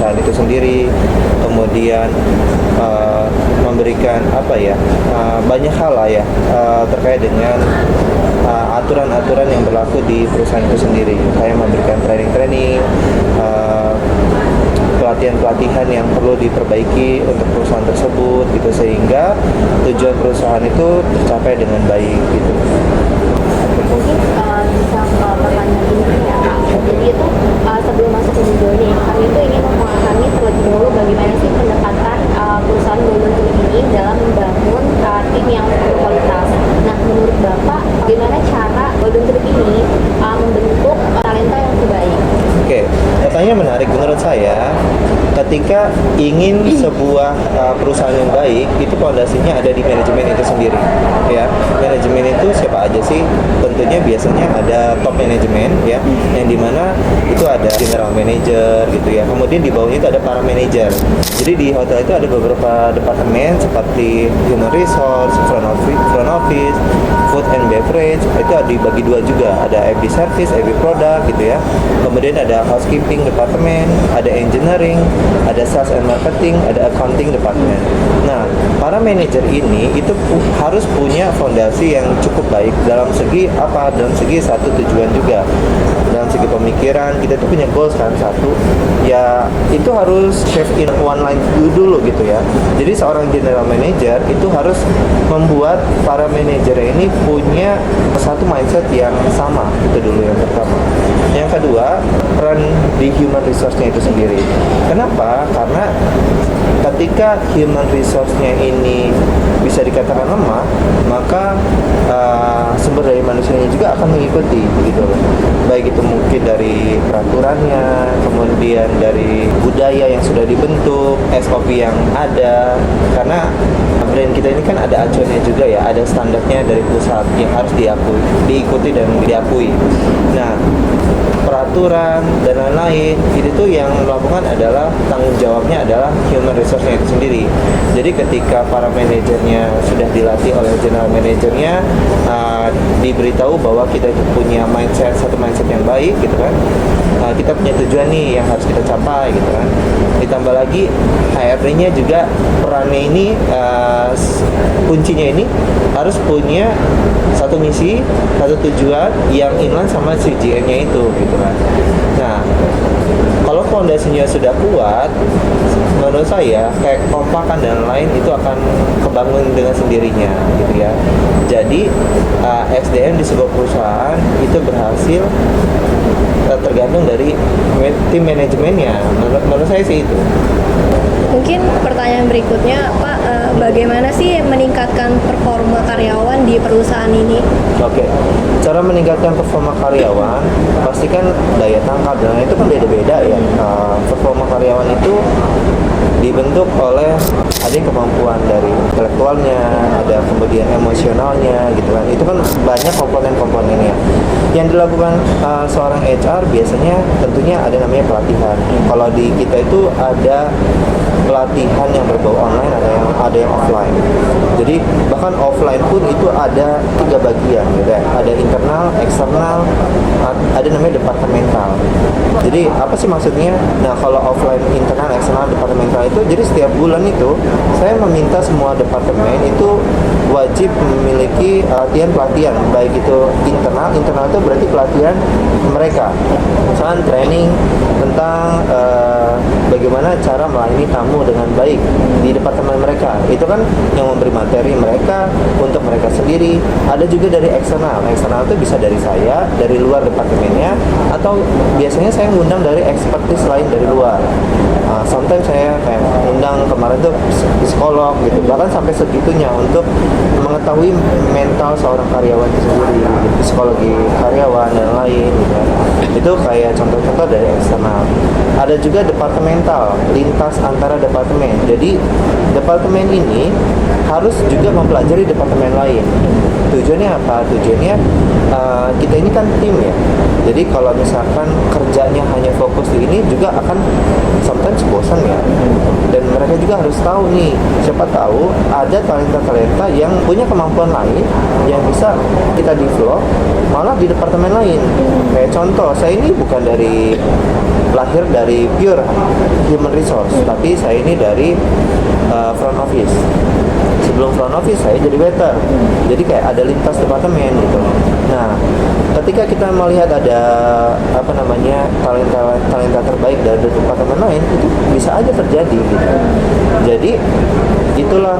perusahaan itu sendiri, kemudian memberikan banyak hal lah ya terkait dengan aturan-aturan yang berlaku di perusahaan itu sendiri, kayak memberikan training-training, pelatihan-pelatihan yang perlu diperbaiki untuk perusahaan tersebut gitu, sehingga tujuan perusahaan itu tercapai dengan baik gitu. Mungkin bisa pertanyaan ini ya Kak. Jadi itu sebelum masuk ke Google nih, kami itu ingin memahami terlebih dahulu bagaimana sih pendekatan perusahaan Golden Tulip ini dalam membangun tim yang berkualitas. Nah, menurut Bapak, bagaimana cara Golden Tulip ini membentuk talenta yang terbaik? Oke, pertanyaan menarik menurut saya. Ketika ingin sebuah perusahaan yang baik, itu fondasinya ada di manajemen itu sendiri. Ya, manajemen itu siapa aja sih? Tentunya biasanya ada top manajemen ya, yang dimana itu ada general manager gitu ya. Kemudian di bawahnya itu ada para manager. Jadi di hotel itu ada beberapa departemen seperti human resource, front office, food and beverage. Itu dibagi dua juga. Ada FB service, FB product gitu ya. Kemudian ada housekeeping departemen, ada engineering, ada sales and marketing, ada accounting department. Nah, para manajer ini itu harus punya fondasi yang cukup baik dalam segi apa? Dalam segi satu tujuan juga. Dalam segi pemikiran, kita tuh punya goals kan satu. Ya, itu harus chef in one line dulu gitu ya. Jadi seorang general manager itu harus membuat para manajer ini punya satu mindset yang sama. Itu dulu yang pertama. Yang kedua, peran di human resource-nya itu sendiri. Kenapa? Karena ketika human resource-nya ini bisa dikatakan lemah, maka sumber daya manusianya juga akan mengikuti begitu loh. Baik itu mungkin dari peraturannya, kemudian dari budaya yang sudah dibentuk, SOP yang ada. Karena brand kita ini kan ada acuannya juga ya, ada standarnya dari pusat yang harus diikuti dan diakui. Nah, peraturan dan lain-lain itu yang melakukan adalah tanggung jawabnya adalah human resource-nya itu sendiri. Jadi ketika para manajernya sudah dilatih oleh general manajernya, diberitahu bahwa kita itu punya satu mindset yang baik gitu kan, kita punya tujuan nih yang harus kita capai gitu kan. Ditambah lagi HRD-nya juga perannya ini, kuncinya ini harus punya satu misi, satu tujuan yang inline sama CGM-nya itu gitu kan. Nah, kalau fondasinya sudah kuat, menurut saya kayak kompakan dan lain itu akan kebangun dengan sendirinya gitu ya. Jadi SDM di sebuah perusahaan itu berhasil tergantung dari tim manajemennya. Menurut saya sih itu. Mungkin pertanyaan berikutnya, Pak, bagaimana sih meningkatkan performa karyawan di perusahaan ini? Oke, cara meningkatkan performa karyawan, pastikan daya tangkap dan itu kan beda-beda ya. Performa karyawan itu dibentuk oleh ada yang kemampuan dari intelektualnya, ada kemudian emosionalnya gitu kan. Itu kan banyak komponen-komponennya. Yang dilakukan seorang HR biasanya tentunya ada namanya pelatihan. Kalau di kita itu ada pelatihan yang berbau online, ada yang offline. Jadi bahkan offline pun itu ada 3 bagian gitu ya. Ada internal, eksternal, ada namanya departemental. Jadi apa sih maksudnya? Nah, kalau offline, internal, eksternal, departemental itu jadi setiap bulan itu saya meminta semua departemen itu wajib memiliki pelatihan, baik itu internal itu berarti pelatihan mereka, misalnya training tentang bagaimana cara melayani tamu dengan baik di departemen mereka. Itu kan yang memberi materi mereka untuk mereka sendiri. Ada juga dari eksternal itu bisa dari saya, dari luar departemennya, atau biasanya saya ngundang dari expertise lain dari luar. Sometimes saya kayak ngundang kemarin tuh psikolog gitu, bahkan sampai segitunya untuk mengetahui mental seorang karyawan itu sendiri, psikologi karyawan dan lain gitu. Itu kayak contoh-contoh dari eksternal. Ada juga departemental, lintas antara departemen. Jadi departemen ini harus juga mempelajari departemen lain. Tujuannya apa? Tujuannya kita ini kan tim ya. Jadi kalau misalkan kerjanya hanya fokus di ini juga akan sometimes bosan ya. Dan mereka juga harus tahu nih, siapa tahu ada talenta-talenta yang punya kemampuan lain yang bisa kita develop malah di departemen lain. Kayak contoh, saya ini bukan dari lahir dari pure human resource, tapi saya ini dari front office. Sebelum front office saya jadi waiter, jadi kayak ada lintas departemen gitu. Nah, ketika kita melihat ada talenta terbaik dari departemen lain, itu bisa aja terjadi gitu. Jadi itulah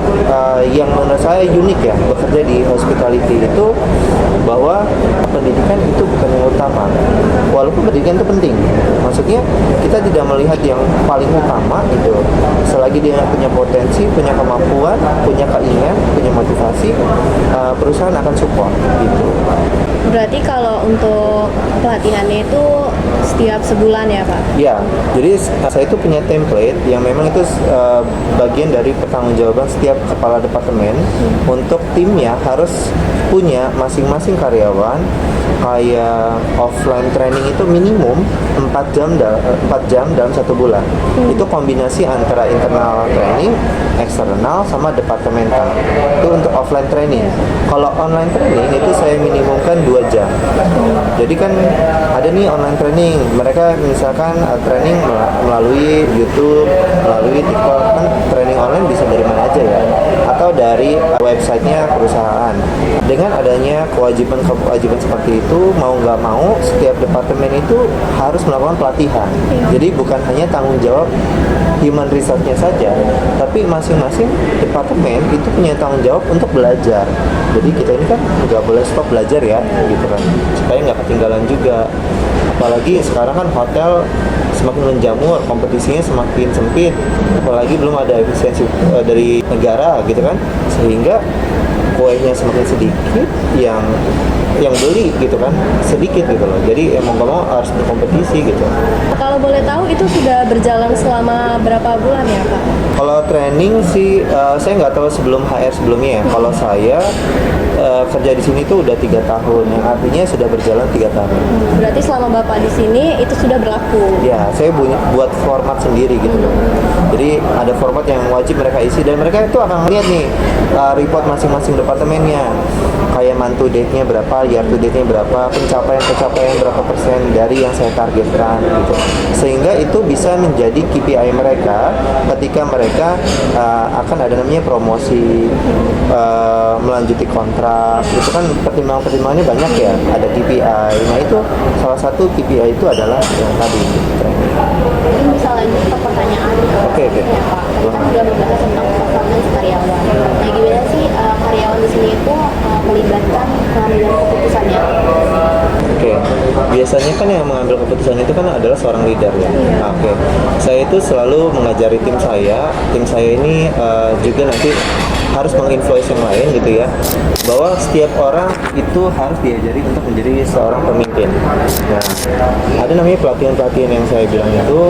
yang menurut saya unik ya bekerja di hospitality itu, bahwa pendidikan itu bukan yang utama, walaupun pendidikan itu penting. Maksudnya kita tidak melihat yang paling utama gitu. Selagi dia punya potensi, punya kemampuan, punya keinginan, punya motivasi, perusahaan akan support gitu. Berarti kalau untuk pelatihannya itu setiap sebulan ya Pak? Ya, jadi saya itu punya template yang memang itu bagian dari pertanggungjawaban setiap kepala departemen untuk timnya harus punya masing-masing karyawan kayak offline training itu minimum 4 jam dalam 1 bulan. Itu kombinasi antara internal training, eksternal sama departemental. Itu untuk offline training. Kalau online training itu saya minimumkan 2 jam. Jadi kan ada nih online training, mereka misalkan training melalui YouTube, melalui TikTok, kan training online bisa dari mana aja ya, atau dari websitenya perusahaan. Dengan adanya kewajiban seperti itu, mau nggak mau setiap departemen itu harus melakukan pelatihan. Jadi bukan hanya tanggung jawab human resource-nya saja, tapi masing-masing departemen itu punya tanggung jawab untuk belajar. Jadi kita ini kan nggak boleh stop belajar ya, gitu kan, supaya nggak ketinggalan juga. Apalagi sekarang kan hotel semakin menjamur, kompetisinya semakin sempit, apalagi belum ada efisiensi dari negara gitu kan, sehingga kuenya semakin sedikit, yang beli gitu kan sedikit gitu loh. Jadi emang gak mau harus berkompetisi gitu. Kalau boleh tahu itu sudah berjalan selama berapa bulan ya Pak? Kalau training sih saya nggak tahu sebelum HR sebelumnya ya. Kalau saya kerja di sini tuh udah 3 tahun, yang artinya sudah berjalan 3 tahun. Berarti selama Bapak di sini itu sudah berlaku? Ya, saya buat format sendiri gitu loh. Jadi ada format yang wajib mereka isi, dan mereka itu akan melihat nih report masing-masing departemennya, kayak month to date-nya berapa, year to date-nya berapa, pencapaian berapa persen dari yang saya targetkan gitu. Sehingga itu bisa menjadi KPI mereka ketika mereka akan ada namanya promosi, melanjuti kontrak. Itu kan pertimbangannya banyak ya, ada KPI. Nah itu salah satu KPI itu adalah yang tadi training. Mungkin bisa lanjut ke pertanyaan Oke. ya Pak. Tadi kan udah membahas tentang performance karyawan. Nah gimana sih karyawan di sini itu melibatkan pengambilan keputusannya? Oke, biasanya kan yang mengambil keputusan itu kan adalah seorang leader ya. Nah, oke, saya itu selalu mengajari tim saya ini juga nanti harus menginfluence yang lain gitu ya, bahwa setiap orang itu harus diajari untuk menjadi seorang pemimpin. Nah, ada namanya pelatihan yang saya bilang itu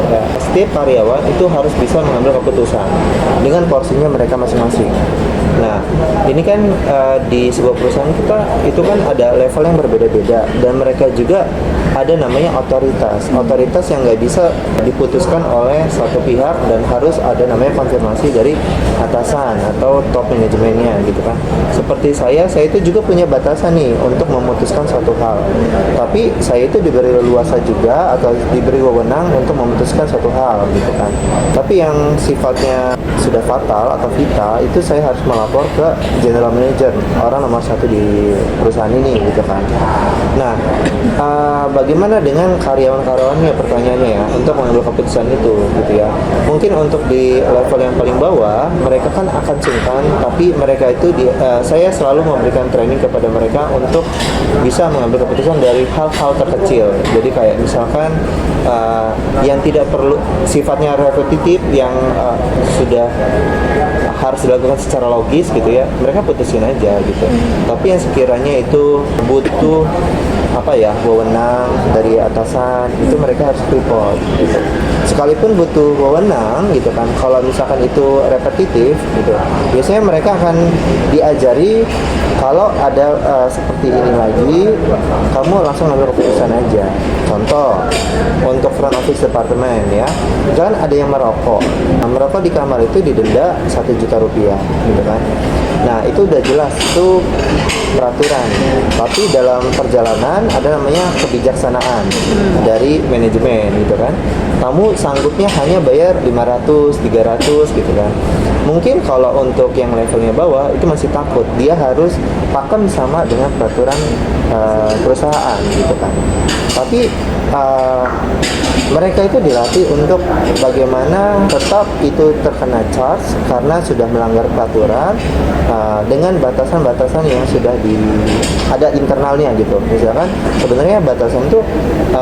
setiap karyawan itu harus bisa mengambil keputusan dengan porsinya mereka masing-masing. Nah, ini kan di sebuah perusahaan kita itu kan ada level yang berbeda-beda, dan mereka juga ada namanya otoritas yang nggak bisa diputuskan oleh satu pihak, dan harus ada namanya konfirmasi dari atasan atau top manajemennya gitu kan. Seperti saya itu juga punya batasan nih untuk memutuskan suatu hal, tapi saya itu diberi leluasa juga atau diberi wewenang untuk memutuskan suatu hal gitu kan. Tapi yang sifatnya sudah fatal atau vital itu saya harus melapor ke general manager, orang nomor 1 di perusahaan ini gitu kan. Nah, bagaimana dengan karyawan-karyawannya, pertanyaannya ya, untuk mengambil keputusan itu gitu ya. Mungkin untuk di level yang paling bawah mereka kan akan sungkan, tapi mereka itu saya selalu memberikan training kepada mereka untuk bisa mengambil keputusan dari hal-hal terkecil. Jadi kayak misalkan yang tidak perlu sifatnya repetitif, yang sudah harus dilakukan secara logis gitu ya, mereka putusin aja gitu. Tapi yang sekiranya itu butuh wewenang dari atasan, itu mereka harus report gitu. sekalipun butuh wewenang gitu kan, kalau misalkan itu repetitif gitu, biasanya mereka akan diajari kalau ada seperti ini lagi, kamu langsung ambil keputusan aja. Contoh, untuk front office departemen ya, jangan ada yang merokok. Nah, merokok di kamar itu didenda 1 juta rupiah, gitu kan. Nah, itu udah jelas, itu peraturan. Tapi dalam perjalanan ada namanya kebijaksanaan dari manajemen, gitu kan. Kamu sanggupnya hanya bayar 500, 300 gitu kan. Mungkin kalau untuk yang levelnya bawah itu masih takut, dia harus pakem sama dengan peraturan perusahaan gitu kan. Tapi mereka itu dilatih untuk bagaimana tetap itu terkena charge karena sudah melanggar peraturan dengan batasan-batasan yang sudah ada internalnya gitu. Misalkan sebenarnya batasan itu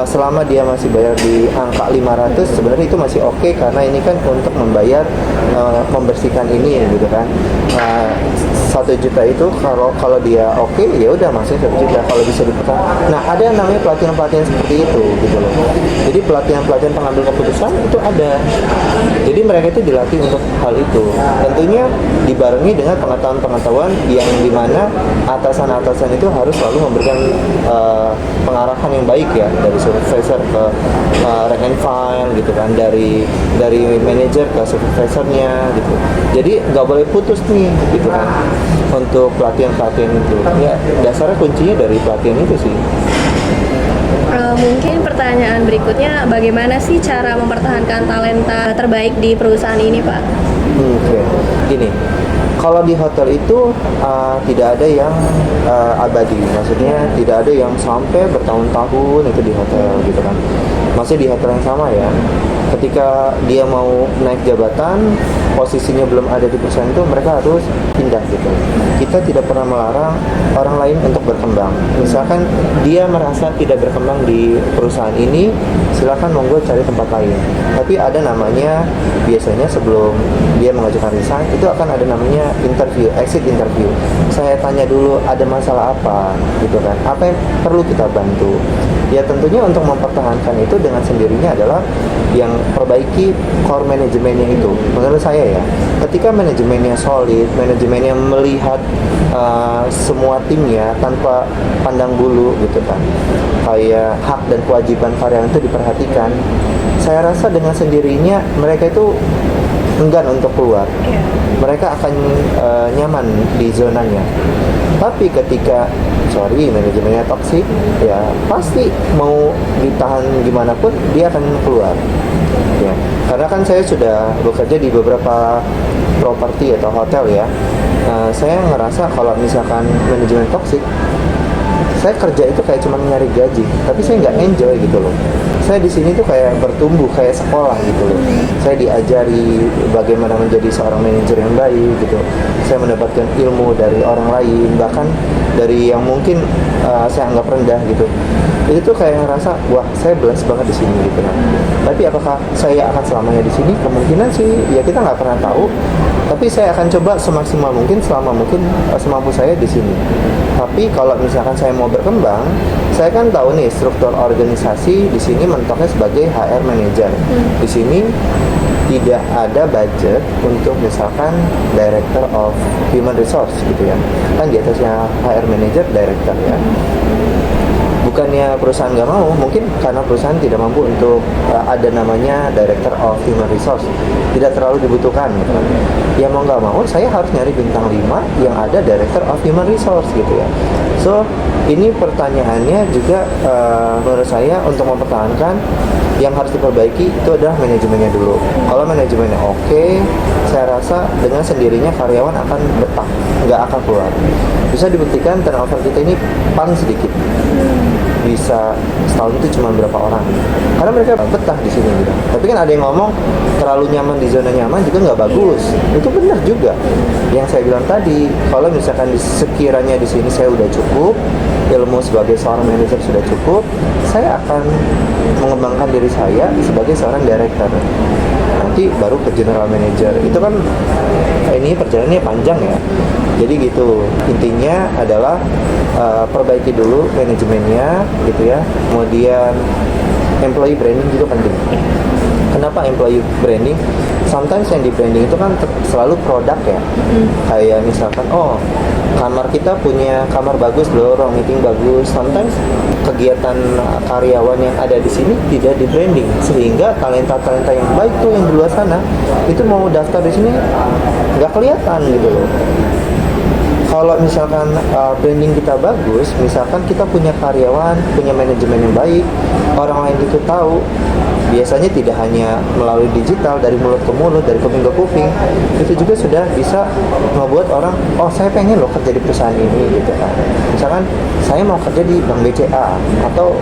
selama dia masih bayar di angka 500 sebenarnya itu masih oke, karena ini kan untuk membayar membersihkan ini gitu kan. 1 juta itu kalau dia oke ya udah masih 1 juta kalau bisa dipertahankan. Nah, ada yang namanya pelatihan-pelatihan seperti itu gitu loh. Jadi pelatihan-pelatihan pengambil keputusan itu ada. Jadi mereka itu dilatih untuk hal itu. Tentunya dibarengi dengan pengetahuan-pengetahuan yang dimana atasan-atasan itu harus selalu memberikan pengarahan yang baik ya, dari supervisor ke rank and file gitu kan, dari manajer ke supervisornya gitu. Jadi nggak boleh putus nih gitu kan untuk pelatihan-pelatihan itu. Ya dasarnya kuncinya dari pelatihan itu sih. Mungkin pertanyaan berikutnya, bagaimana sih cara mempertahankan talenta terbaik di perusahaan ini, Pak? Oke. Gini, kalau di hotel itu tidak ada yang abadi, maksudnya tidak ada yang sampai bertahun-tahun itu di hotel gitu kan. Masih di hotel yang sama ya. Ketika dia mau naik jabatan, posisinya belum ada di perusahaan itu, mereka harus pindah gitu. Kita tidak pernah melarang orang lain untuk berkembang. Misalkan dia merasa tidak berkembang di perusahaan ini, silakan monggo cari tempat lain. Tapi ada namanya, biasanya sebelum dia mengajukan resign, itu akan ada namanya interview, exit interview. Saya tanya dulu ada masalah apa gitu kan, apa yang perlu kita bantu. Ya tentunya untuk mempertahankan itu dengan sendirinya adalah yang perbaiki core manajemennya itu. Menurut saya ya, ketika manajemennya solid, manajemennya melihat semua timnya tanpa pandang bulu gitu kan, kayak hak dan kewajiban karyawan itu diperhatikan, saya rasa dengan sendirinya mereka itu enggan untuk keluar. Mereka akan nyaman di zonanya. Tapi ketika manajemennya toksik, ya pasti mau ditahan gimana pun dia akan keluar. Ya, karena kan saya sudah bekerja di beberapa properti atau hotel ya. Saya ngerasa kalau misalkan manajemen toksik, saya kerja itu kayak cuma nyari gaji, tapi saya nggak enjoy gitu loh. Saya di sini tuh kayak bertumbuh, kayak sekolah gitu loh. Saya diajari bagaimana menjadi seorang manajer yang baik gitu. Saya mendapatkan ilmu dari orang lain, bahkan dari yang mungkin saya anggap rendah gitu. Itu tuh kayak ngerasa, wah saya blessed banget di sini gitu kan. Tapi apakah saya akan selamanya di sini? Kemungkinan sih ya kita nggak pernah tahu. Tapi saya akan coba semaksimal mungkin, selama mungkin semampu saya di sini. Tapi kalau misalkan saya mau berkembang, saya kan tahu nih struktur organisasi di sini mentoknya sebagai HR manager. Di sini tidak ada budget untuk misalkan director of human resource gitu ya. Kan di atasnya HR manager, director ya. Bukannya perusahaan nggak mau, mungkin karena perusahaan tidak mampu untuk ada namanya Director of Human Resource, tidak terlalu dibutuhkan gitu kan. Ya mau nggak mau, saya harus nyari bintang 5 yang ada Director of Human Resource gitu ya. So, ini pertanyaannya juga menurut saya untuk mempertahankan, yang harus diperbaiki itu adalah manajemennya dulu. Kalau manajemennya oke, saya rasa dengan sendirinya karyawan akan betah, nggak akan keluar. Bisa dibuktikan turnover kita ini paling sedikit. Bisa setahun itu cuma berapa orang, karena mereka betah di sini gitu. Tapi kan ada yang ngomong terlalu nyaman di zona nyaman juga nggak bagus. Itu benar juga yang saya bilang tadi. Kalau misalkan sekiranya di sini saya udah cukup ilmu sebagai seorang manajer, sudah cukup, saya akan mengembangkan diri saya sebagai seorang director. Nanti baru ke general manager. Itu kan ini perjalanannya panjang ya. Jadi gitu, intinya adalah perbaiki dulu manajemennya gitu ya. Kemudian employee branding juga penting. Kenapa employee branding? Sometimes yang di branding itu kan selalu produk ya. Kayak misalkan, oh kamar kita punya kamar bagus loh, ruang meeting bagus. Sometimes kegiatan karyawan yang ada di sini tidak di branding, sehingga talenta-talenta yang baik tuh yang di luar sana itu mau daftar di sini nggak kelihatan gitu loh. Kalau misalkan branding kita bagus, misalkan kita punya karyawan, punya manajemen yang baik, orang lain itu tahu, biasanya tidak hanya melalui digital, dari mulut ke mulut, dari kuping ke kuping, itu juga sudah bisa membuat orang, oh saya pengen loh kerja di perusahaan ini gitu kan. Misalkan saya mau kerja di Bank BCA atau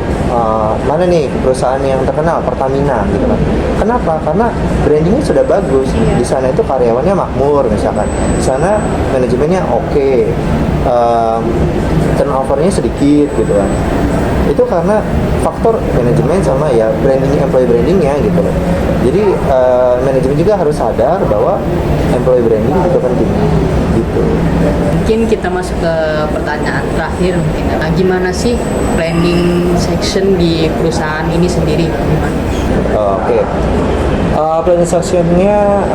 mana nih perusahaan yang terkenal, Pertamina gitu kan. Kenapa? Karena brandingnya sudah bagus. Di sana itu karyawannya makmur misalkan. Di sana manajemennya oke. Turnovernya sedikit gitu kan. Itu karena faktor manajemen sama ya branding, employee brandingnya gitu loh. Jadi manajemen juga harus sadar bahwa employee branding juga penting gitu. Mungkin kita masuk ke pertanyaan terakhir mungkin. Nah, gimana sih planning section di perusahaan ini sendiri? Gimana? Oke. Planning sectionnya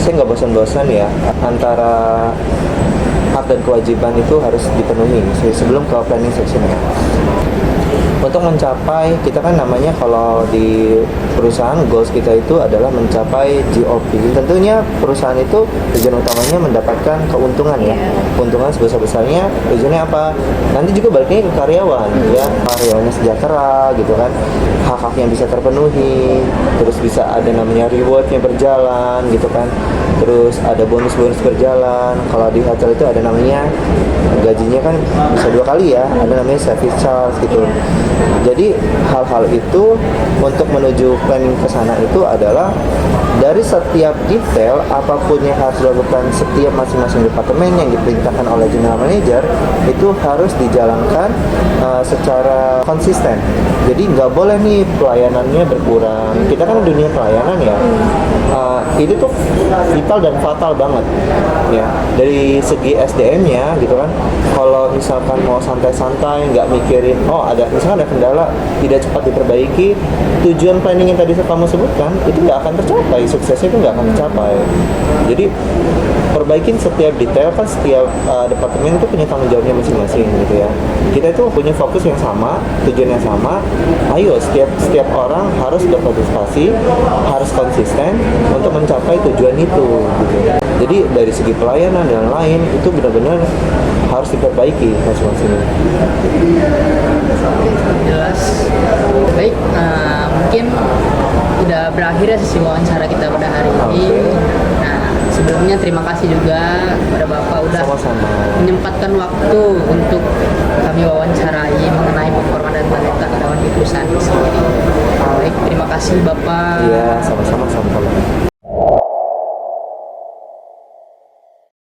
saya nggak bosan-bosan ya, antara hak dan kewajiban itu harus dipenuhi sebelum ke planning sectionnya. Untuk mencapai, kita kan namanya kalau di perusahaan goals kita itu adalah mencapai GOP. Tentunya perusahaan itu tujuan utamanya mendapatkan keuntungan ya. Keuntungan sebesar-besarnya, tujuannya apa? Nanti juga baliknya ke karyawan ya, karyawannya sejahtera gitu kan, hak-haknya bisa terpenuhi, terus bisa ada namanya rewardnya berjalan gitu kan, terus ada bonus-bonus berjalan. Kalau di hotel itu ada namanya gajinya kan bisa 2 kali ya, ada namanya service charge gitu. Jadi hal-hal itu untuk menuju planning ke sana itu adalah dari setiap detail apapun yang harus dilakukan setiap masing-masing departemen yang diperintahkan oleh general manager itu harus dijalankan secara konsisten. Jadi nggak boleh nih pelayanannya berkurang. Kita kan dunia pelayanan ya, itu tuh vital dan fatal banget ya. Dari segi SDM-nya gitu kan, kalau misalkan mau santai-santai nggak mikirin, oh ada misalkan ada kendala tidak cepat diperbaiki, tujuan planning yang tadi kamu sebutkan itu nggak akan tercapai, suksesnya itu nggak akan tercapai. Jadi perbaikin setiap detail kan, setiap departemen itu punya tanggung jawabnya masing-masing gitu ya. Kita itu punya fokus yang sama, tujuan yang sama. Ayo setiap orang harus berpartisipasi, harus konsisten untuk mencapai tujuan itu gitu. Jadi dari segi pelayanan dan lain itu benar-benar harus diperbaiki masing-masing. Jelas. Baik, mungkin udah berakhir ya sesi wawancara kita pada hari ini. Nah, sebelumnya terima kasih juga kepada Bapak udah Sama-sama. menyempatkan waktu untuk kami wawancarai mengenai performa dan talenta karyawan di perusahaan ini sendiri. Baik, terima kasih Bapak. Iya,